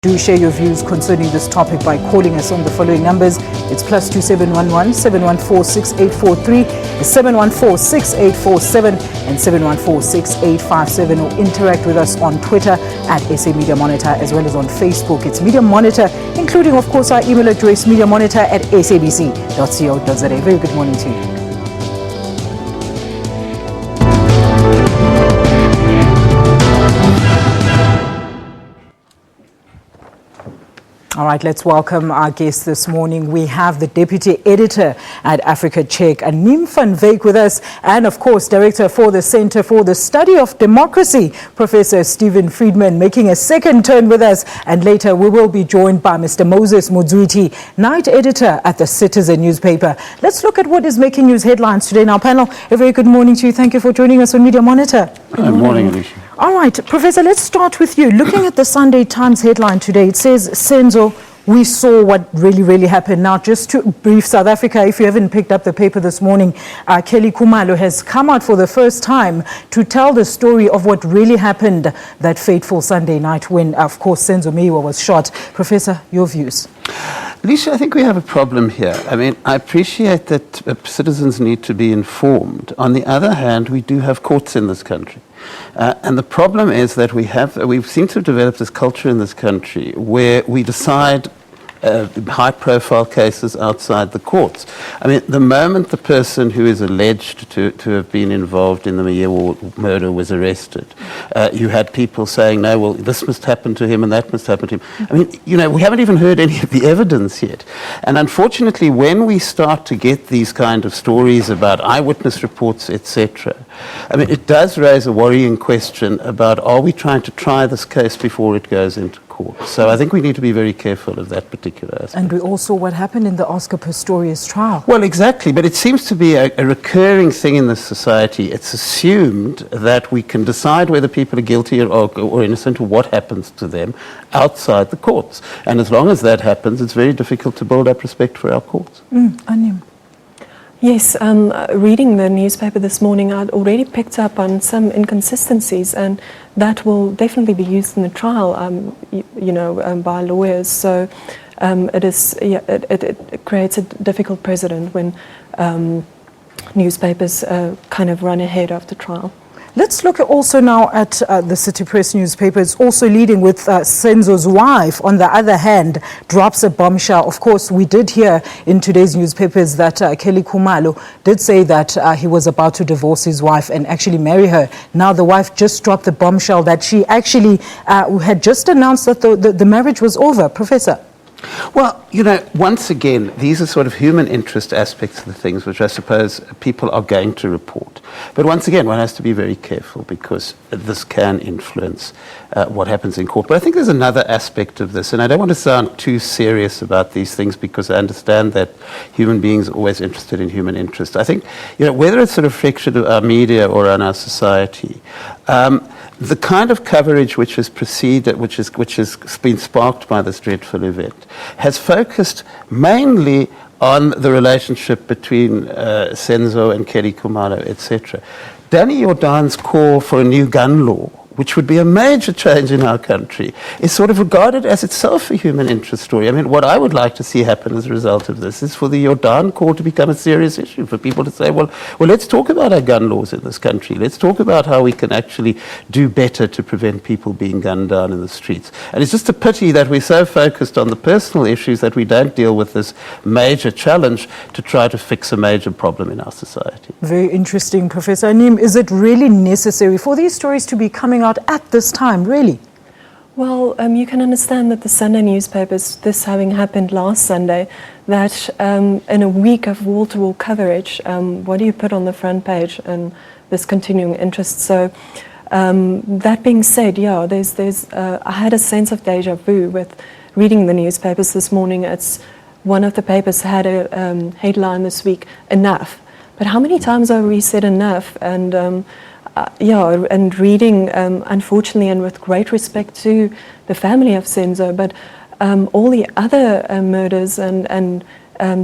Do share your views concerning this topic by calling us on the following numbers. It's +2711 714 6843, 714 6847 and 714 6857, or interact with us on Twitter at SA Media Monitor as well as on Facebook. It's Media Monitor, including of course our email address mediamonitor@sabc.co.za. Very good morning to you. All right, let's welcome our guest this morning. We have the Deputy Editor at Africa Check, Anim van Wyk, with us, and of course, Director for the Center for the Study of Democracy, Professor Stephen Friedman, making a second turn with us. And later, we will be joined by Mr. Moses Modzwiti, Night Editor at the Citizen newspaper. Let's look at what is making news headlines today in our panel. A very good morning to you. Thank you for joining us on Media Monitor. Good morning, Alicia. All right, Professor, let's start with you. Looking at the Sunday Times headline today, it says, Senzo, we saw what really happened. Now, just to brief South Africa, if you haven't picked up the paper this morning, Kelly Khumalo has come out for the first time to tell the story of what really happened that fateful Sunday night when, of course, Senzo Meyiwa was shot. Professor, your views? Alicia, I think we have a problem here. I mean, I appreciate that citizens need to be informed. On the other hand, we do have courts in this country. And the problem is that we seem to have developed this culture in this country where we decide high-profile cases outside the courts. I mean, the moment the person who is alleged to have been involved in the Meyiwa murder was arrested, you had people saying, no, well, this must happen to him and that must happen to him. I mean, you know, we haven't even heard any of the evidence yet. And unfortunately, when we start to get these kind of stories about eyewitness reports, etc., I mean, it does raise a worrying question about, are we trying to try this case before it goes into court? So I think we need to be very careful of that particular aspect. And we also what happened in the Oscar Pistorius trial. Well, exactly, but it seems to be a recurring thing in this society. It's assumed that we can decide whether people are guilty or innocent or what happens to them outside the courts. And as long as that happens, it's very difficult to build up respect for our courts. Anim. Yes, reading the newspaper this morning, I'd already picked up on some inconsistencies, and that will definitely be used in the trial, by lawyers. So it creates a difficult precedent when newspapers kind of run ahead of the trial. Let's look also now at the City Press newspaper. It's also leading with Senzo's wife, on the other hand, drops a bombshell. Of course, we did hear in today's newspapers that Kelly Khumalo did say that he was about to divorce his wife and actually marry her. Now the wife just dropped the bombshell that she actually had just announced that the marriage was over. Professor? Well, you know, once again, these are sort of human interest aspects of the things which I suppose people are going to report. But once again, one has to be very careful because this can influence what happens in court. But I think there's another aspect of this, and I don't want to sound too serious about these things because I understand that human beings are always interested in human interest. I think, you know, whether it's a reflection of our media or on our society, the kind of coverage which has preceded, which has been sparked by this dreadful event, has focused mainly on the relationship between Senzo and Kelly Khumalo, etc. Danny Jordan's call for a new gun law, which would be a major change in our country, is sort of regarded as itself a human interest story. I mean, what I would like to see happen as a result of this is for the Jordan call to become a serious issue, for people to say, well, let's talk about our gun laws in this country. Let's talk about how we can actually do better to prevent people being gunned down in the streets. And it's just a pity that we're so focused on the personal issues that we don't deal with this major challenge to try to fix a major problem in our society. Very interesting, Professor Anim. Is it really necessary for these stories to be coming out at this time, really? Well, you can understand that the Sunday newspapers, this having happened last Sunday, that in a week of wall-to-wall coverage, what do you put on the front page and this continuing interest? So that being said, yeah, I had a sense of deja vu with reading the newspapers this morning. It's one of the papers had a headline this week, enough. But how many times have we said enough? And and reading, unfortunately, and with great respect to the family of Senzo, but all the other murders and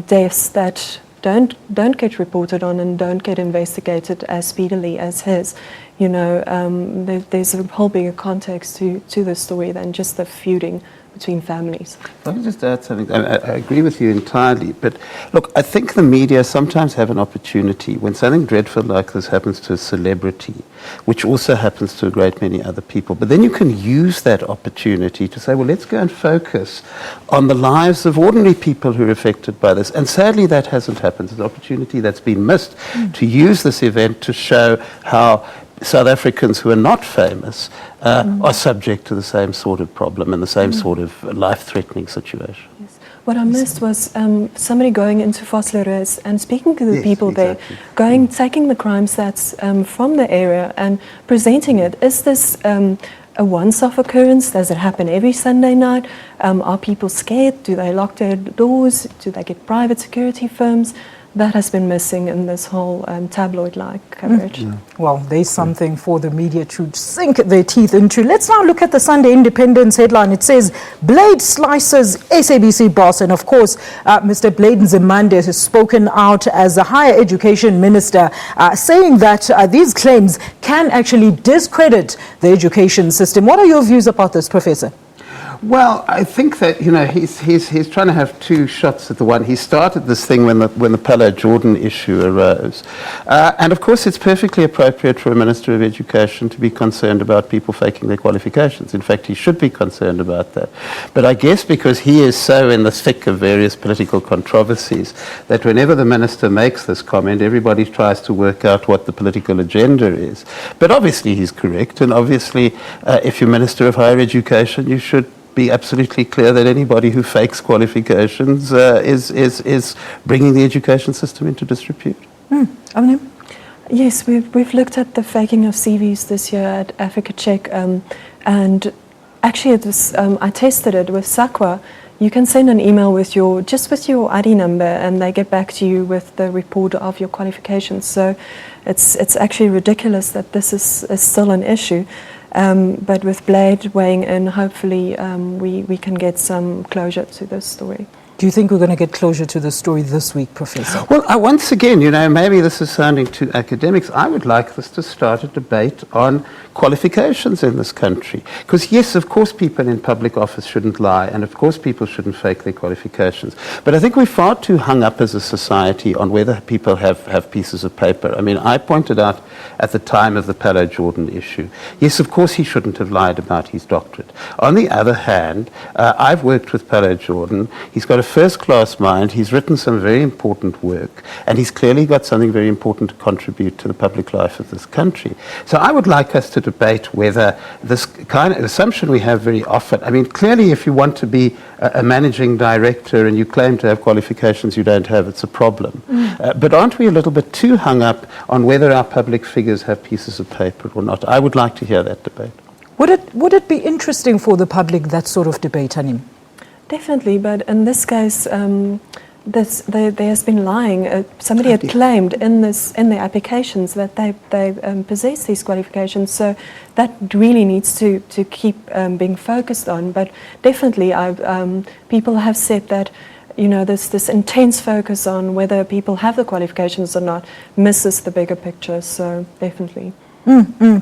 deaths that don't get reported on and don't get investigated as speedily as his. There's a whole bigger context to the story than just the feuding between families. Let me just add something. I agree with you entirely. But look, I think the media sometimes have an opportunity when something dreadful like this happens to a celebrity, which also happens to a great many other people. But then you can use that opportunity to say, well, let's go and focus on the lives of ordinary people who are affected by this. And sadly, that hasn't happened. It's an opportunity that's been missed to use this event to show how South Africans who are not famous are subject to the same sort of problem and the same sort of life-threatening situation. Yes. What I missed was somebody going into Vosloorus and speaking to the people exactly. there, taking the crime stats from the area and presenting it. Is this a once-off occurrence? Does it happen every Sunday night? Are people scared? Do they lock their doors? Do they get private security firms? That has been missing in this whole tabloid-like coverage. Well, there's something for the media to sink their teeth into. Let's now look at the Sunday Independence headline. It says, Blade slices SABC boss. And of course, Mr. Blaise Compaore has spoken out as the higher education minister, saying that these claims can actually discredit the education system. What are your views about this, Professor? Well, I think that, you know, he's trying to have two shots at the one. He started this thing when the Palo Jordan issue arose. And of course, it's perfectly appropriate for a Minister of Education to be concerned about people faking their qualifications. In fact, he should be concerned about that. But I guess because he is so in the thick of various political controversies that whenever the minister makes this comment, everybody tries to work out what the political agenda is. But obviously he's correct. And obviously, if you're Minister of Higher Education, you should be absolutely clear that anybody who fakes qualifications is bringing the education system into disrepute. Yes, we've looked at the faking of CVs this year at Africa Check, and actually it was, I tested it with SAQA. You can send an email with your ID number, and they get back to you with the report of your qualifications. So it's actually ridiculous that this is still an issue. But with Blade weighing in, hopefully we can get some closure to this story. Do you think we're going to get closure to the story this week, Professor? Well, once again, you know, maybe this is sounding too academics. I would like us to start a debate on qualifications in this country. Because, yes, of course, people in public office shouldn't lie, and of course, people shouldn't fake their qualifications. But I think we're far too hung up as a society on whether people have pieces of paper. I mean, I pointed out at the time of the Palo Jordan issue, yes, of course, he shouldn't have lied about his doctorate. On the other hand, I've worked with Palo Jordan. He's got a first-class mind. He's written some very important work, and he's clearly got something very important to contribute to the public life of this country. So I would like us to debate whether this kind of assumption we have very often, I mean, clearly if you want to be a managing director and you claim to have qualifications you don't have, it's a problem. But aren't we a little bit too hung up on whether our public figures have pieces of paper or not? I would like to hear that debate. Would it be interesting for the public, that sort of debate, Tanim? Definitely, but in this case, there has been lying. Somebody had claimed in their applications that they possess these qualifications, so that really needs to keep being focused on. But definitely, people have said that, you know, this intense focus on whether people have the qualifications or not misses the bigger picture. So definitely.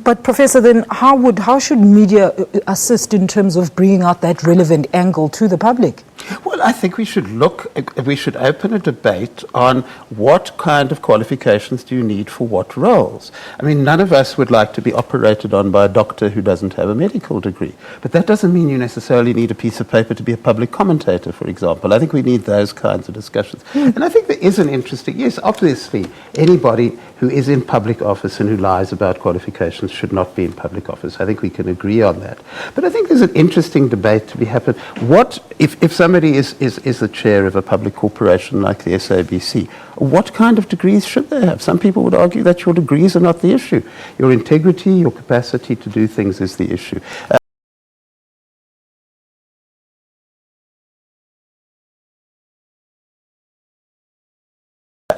But Professor, then how should media assist in terms of bringing out that relevant angle to the public? Well, I think we should open a debate on what kind of qualifications do you need for what roles. I mean, none of us would like to be operated on by a doctor who doesn't have a medical degree. But that doesn't mean you necessarily need a piece of paper to be a public commentator, for example. I think we need those kinds of discussions. And I think there is an interesting, yes, obviously, anybody who is in public office and who lies about qualifications should not be in public office. I think we can agree on that. But I think there's an interesting debate to be happened. What, if somebody is the chair of a public corporation like the SABC, what kind of degrees should they have? Some people would argue that your degrees are not the issue. Your integrity, your capacity to do things is the issue.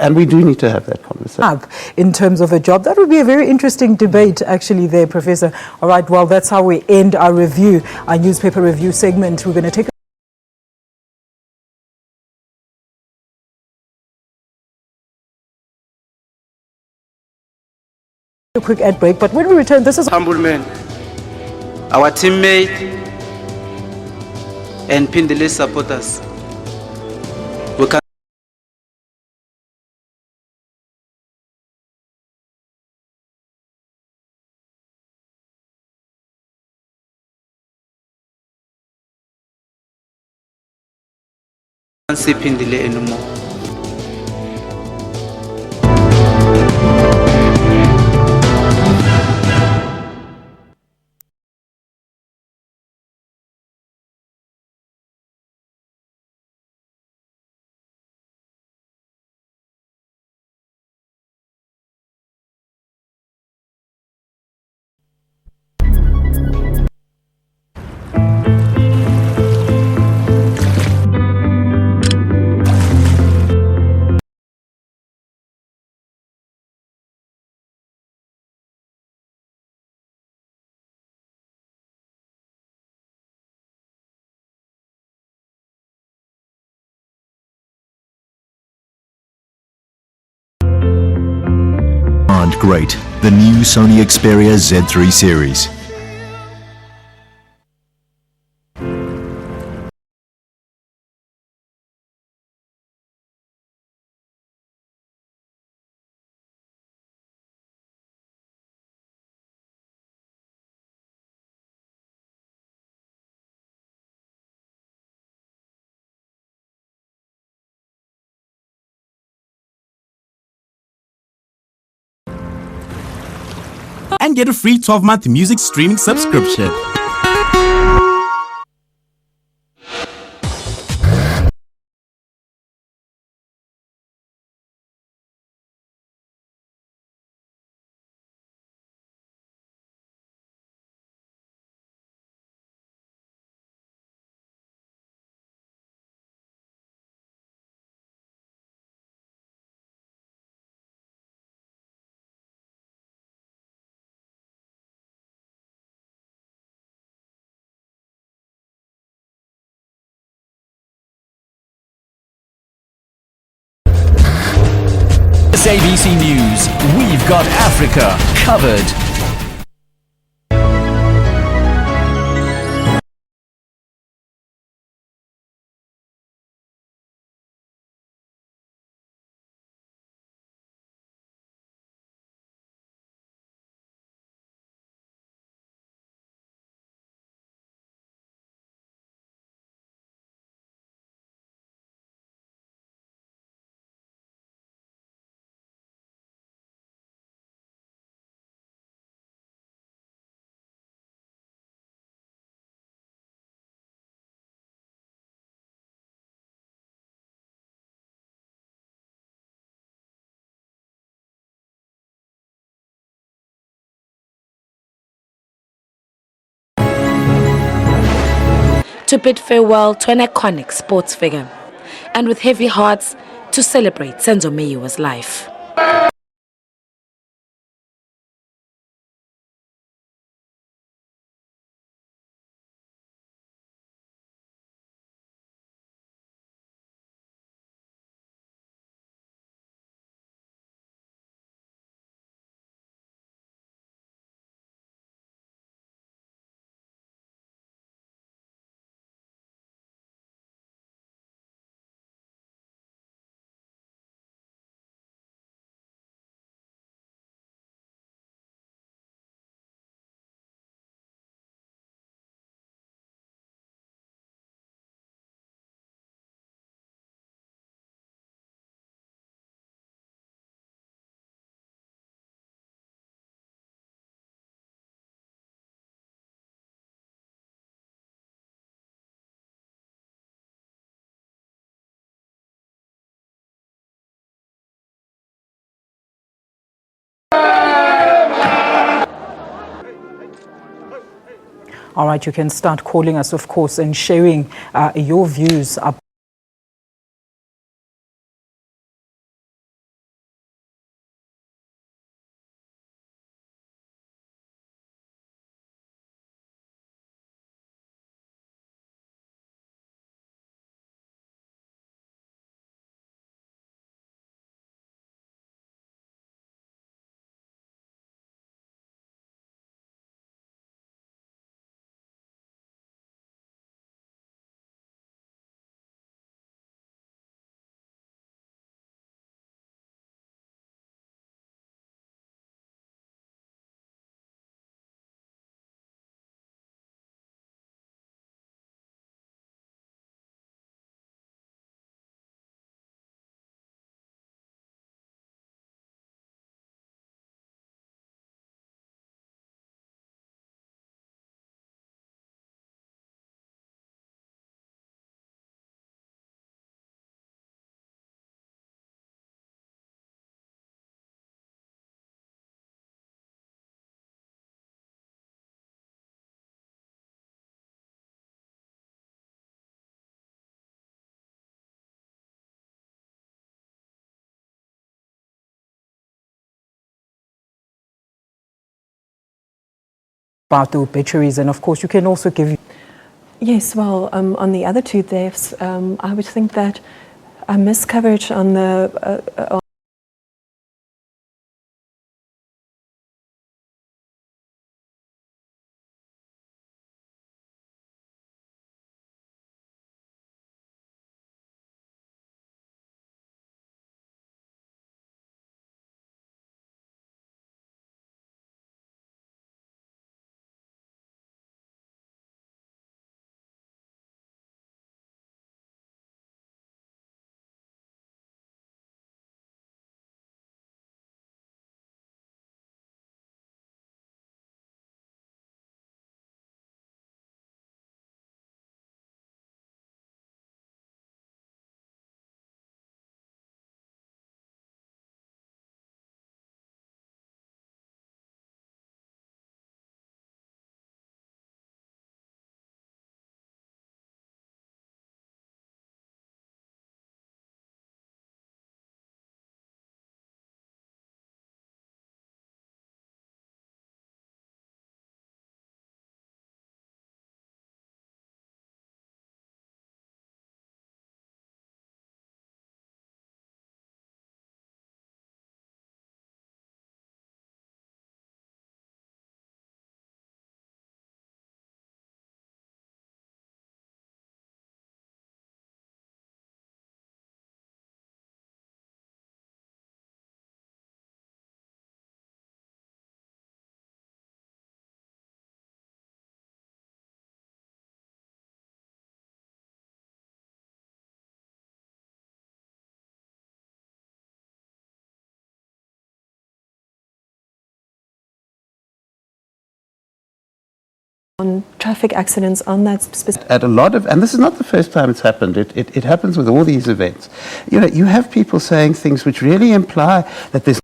And we do need to have that conversation. In terms of a job, that would be a very interesting debate, actually, there, Professor. All right, well, that's how we end our review, our newspaper review segment. We're going to take a quick ad break, but when we return, this is humble man, our teammate, and phindile support us. We can see phindile anymore. Great, the new Sony Xperia Z3 series. And get a free 12-month music streaming subscription. SABC News, we've got Africa covered. To bid farewell to an iconic sports figure, and with heavy hearts to celebrate Senzo's life. All right, you can start calling us, of course, and sharing your views up. about the obituaries, and of course you can also give. Yes, well, on the other two deaths, I would think that I missed coverage on the on traffic accidents on that specific. At a lot of, and this is not the first time it's happened, it happens with all these events. You know, you have people saying things which really imply that there's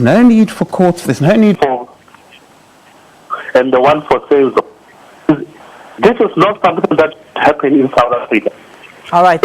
no need for courts, there's no need for, and the one for Senzo. This is not something that happened in South Africa. All right.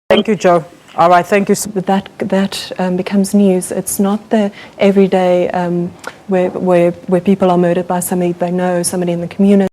Thank you, Joe. All right, thank you. That becomes news. It's not the everyday where people are murdered by somebody they know, somebody in the community.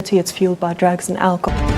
It's fueled by drugs and alcohol.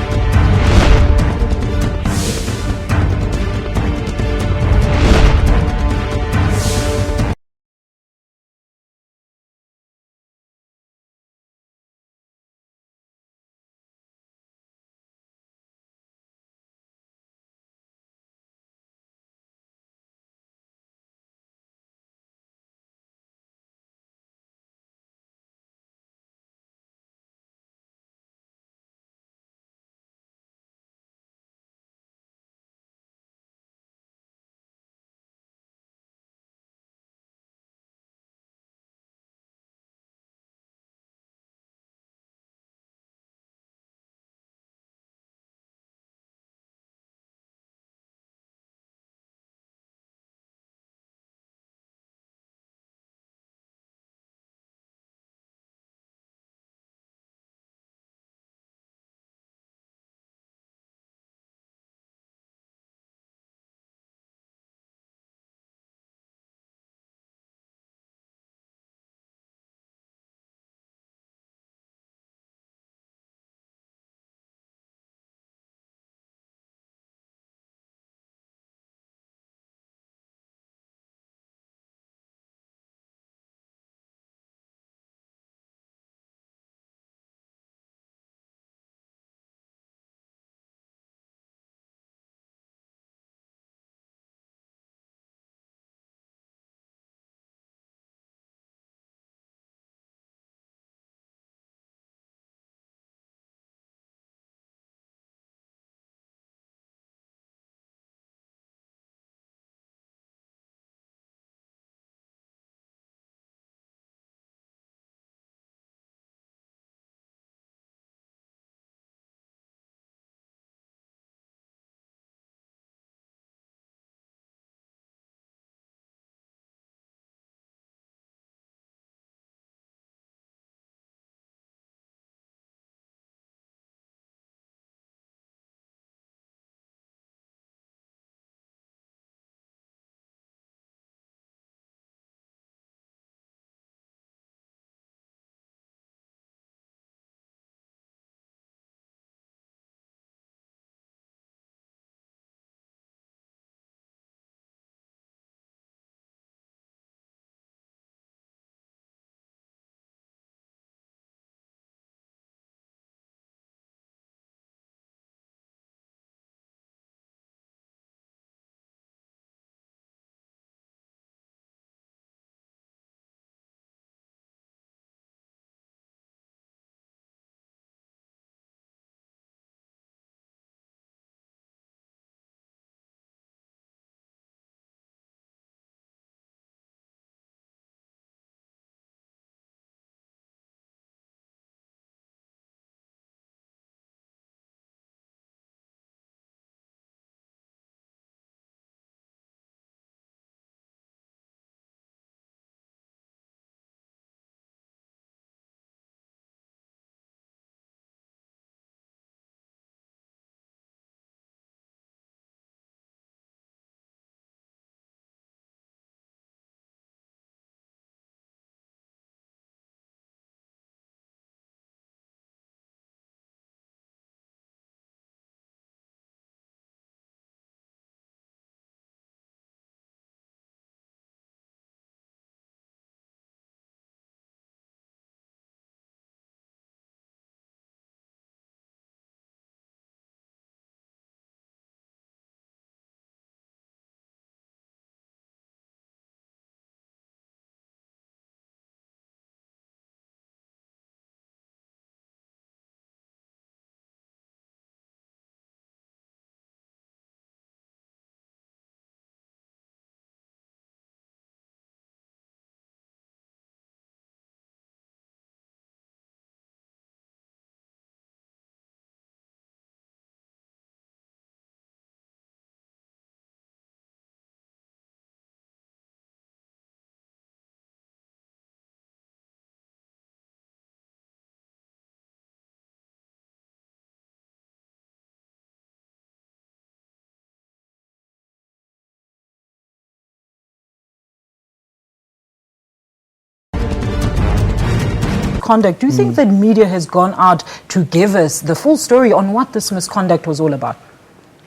misconduct. Do you think that media has gone out to give us the full story on what this misconduct was all about?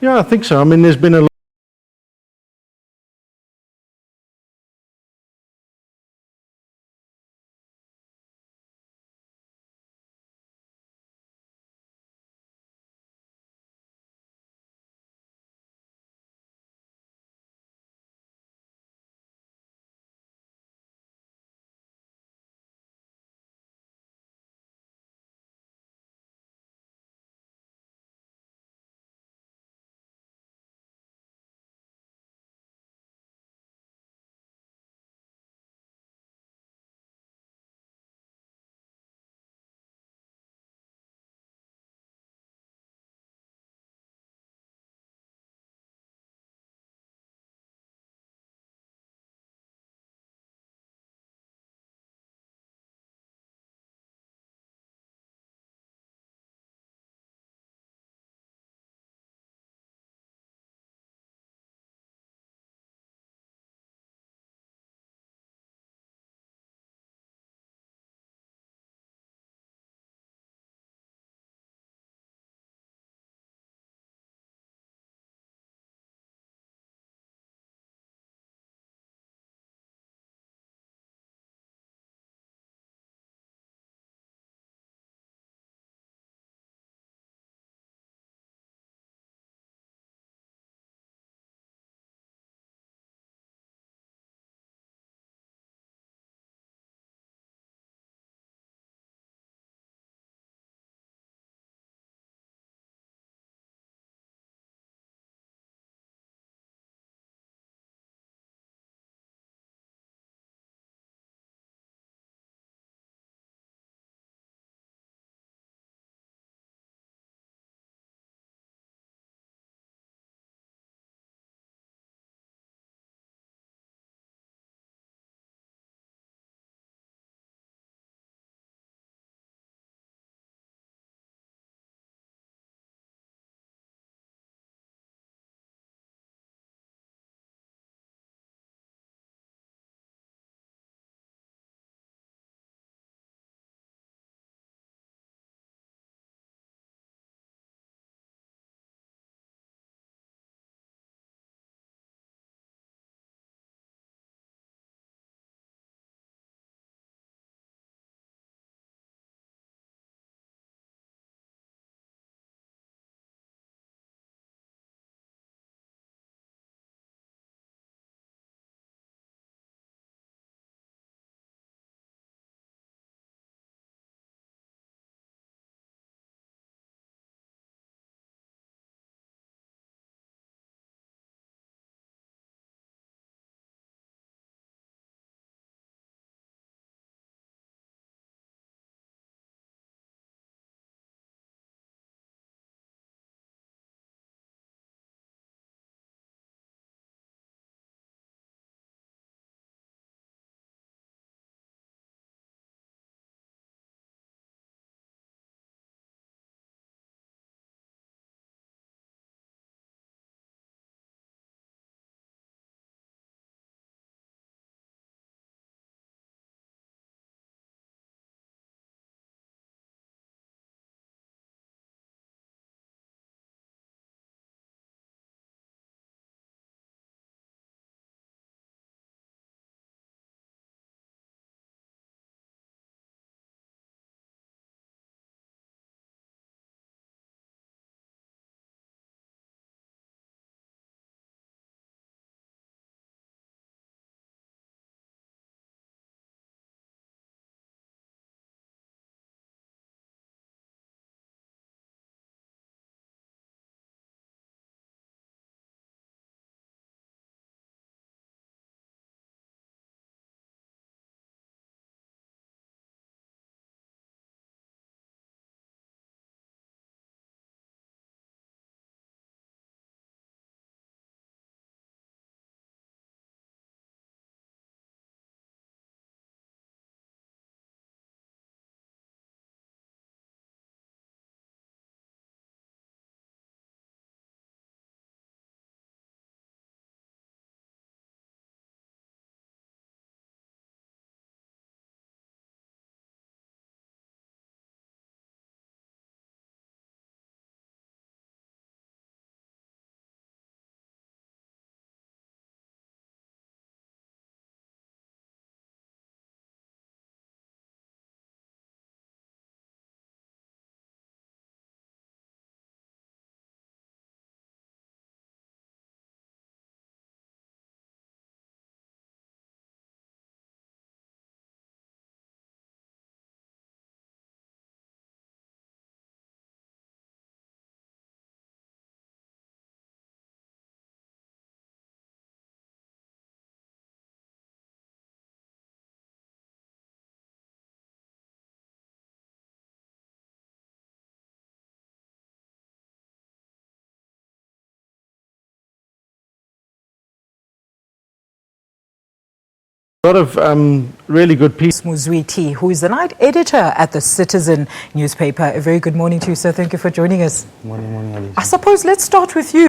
Yeah, I think so. I mean, there's been a A lot of really good pieces. Muzwiti, who is the night editor at the Citizen newspaper. A very good morning to you, sir. Thank you for joining us. Morning, Alicia. I suppose let's start with you.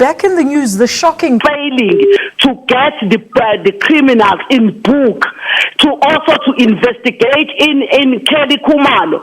back in the news, the shocking failing to get the criminals in book, to also to investigate in Kelly Kumalo.